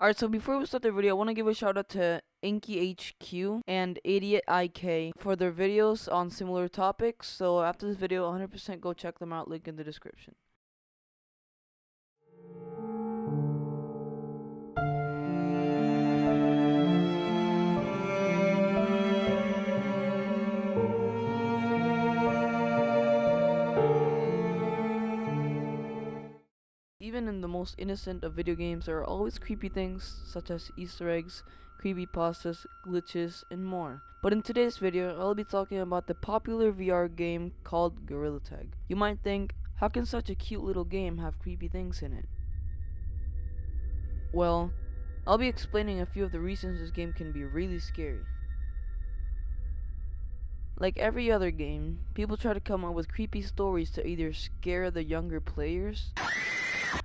Alright, so before we start the video, I want to give a shout out to InkyHQ and Idiot IK for their videos on similar topics. So after this video, 100% go check them out, link in the description. Even in the most innocent of video games, there are always creepy things such as Easter eggs, creepypastas, glitches, and more. But in today's video, I'll be talking about the popular VR game called Gorillatag. You might think, how can such a cute little game have creepy things in it? Well, I'll be explaining a few of the reasons this game can be really scary. Like every other game, people try to come up with creepy stories to either scare the younger players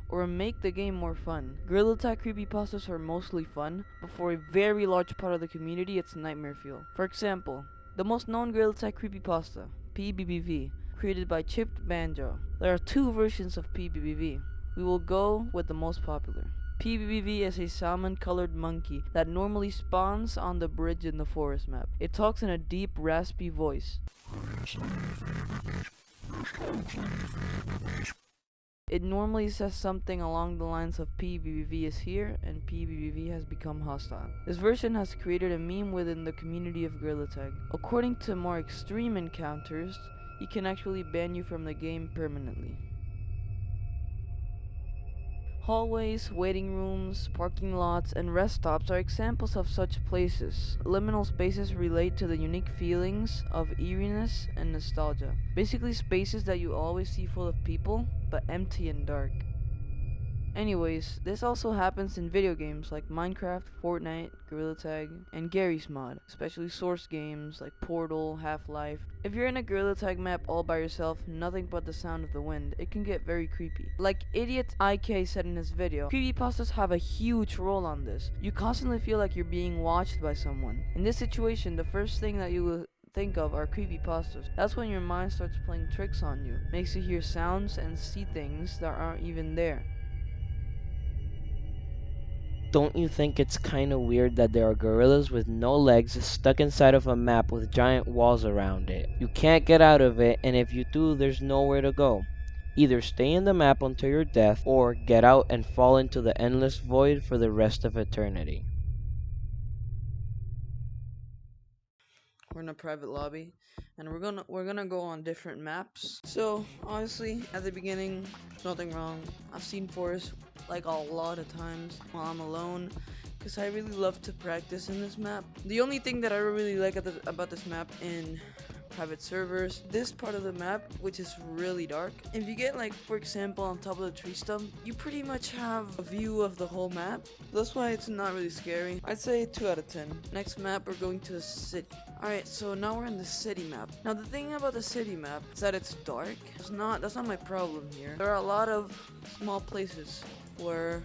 or make the game more fun. Gorillatag creepypastas are mostly fun, but for a very large part of the community, it's nightmare fuel. For example, the most known Gorillatag creepypasta, pbbv, created by Chipped Banjo. There are two versions of pbbv. We will go with the most popular. pbbv is a salmon-colored monkey that normally spawns on the bridge in the forest map. It talks in a deep, raspy voice. It normally says something along the lines of pbbv is here and pbbv has become hostile. This version has created a meme within the community of Gorillatag. According to more extreme encounters, it can actually ban you from the game permanently. Hallways, waiting rooms, parking lots, and rest stops are examples of such places. Liminal spaces relate to the unique feelings of eeriness and nostalgia. Basically spaces that you always see full of people, but empty and dark. Anyways, this also happens in video games like Minecraft, Fortnite, Gorillatag, and Garry's Mod, especially source games like Portal, Half-Life. If you're in a Gorillatag map all by yourself, nothing but the sound of the wind, it can get very creepy. Like Idiot IK said in his video, creepypastas have a huge role on this. You constantly feel like you're being watched by someone. In this situation, the first thing that you will think of are creepypastas. That's when your mind starts playing tricks on you, makes you hear sounds and see things that aren't even there. Don't you think it's kinda weird that there are gorillas with no legs stuck inside of a map with giant walls around it? You can't get out of it, and if you do, there's nowhere to go. Either stay in the map until your death, or get out and fall into the endless void for the rest of eternity. We're in a private lobby, and we're gonna go on different maps. So honestly, at the beginning, there's nothing wrong. I've seen forests like a lot of times while I'm alone, because I really love to practice in this map. The only thing that I really like about this map in private servers, this part of the map, which is really dark, if you get, like, for example, on top of the tree stump, you pretty much have a view of the whole map. That's why it's not really scary. I'd say 2 out of 10. Next map, we're going to the city. Alright, so now we're in the city map. Now the thing about the city map is that it's dark. That's not my problem here. There are a lot of small places where,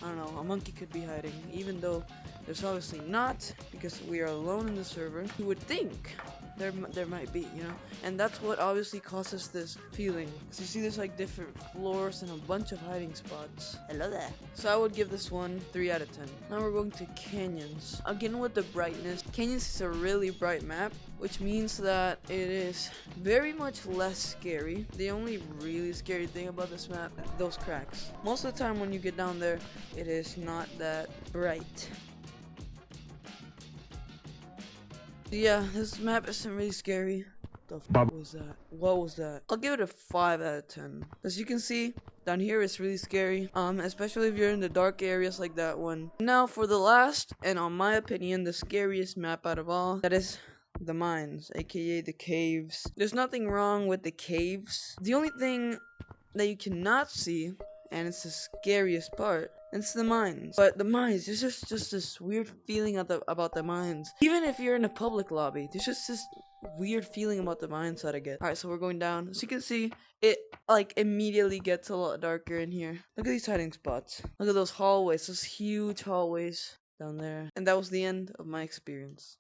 I don't know, a monkey could be hiding, even though there's obviously not, because we are alone in the server. You would think there might be, you know, and that's what obviously causes this feeling. So you see there's like different floors and a bunch of hiding spots. Hello there. So I would give this one 3 out of 10. Now we're going to canyons. Again with the brightness. Canyons is a really bright map, which means that it is very much less scary. The only really scary thing about this map, those cracks. Most of the time when you get down there, it is not that bright. Yeah, this map isn't really scary. The f was that? What was that? I'll give it a 5 out of 10. As you can see, down here it's really scary. Especially if you're in the dark areas like that one. Now for the last, and on my opinion, the scariest map out of all, that is the mines, aka the caves. There's nothing wrong with the caves. The only thing that you cannot see, and it's the scariest part, it's the mines. But the mines, there's just this weird feeling about the mines. Even if you're in a public lobby, there's just this weird feeling about the mines that I get. Alright, so we're going down. As you can see, it like immediately gets a lot darker in here. Look at these hiding spots. Look at those hallways, those huge hallways down there. And that was the end of my experience.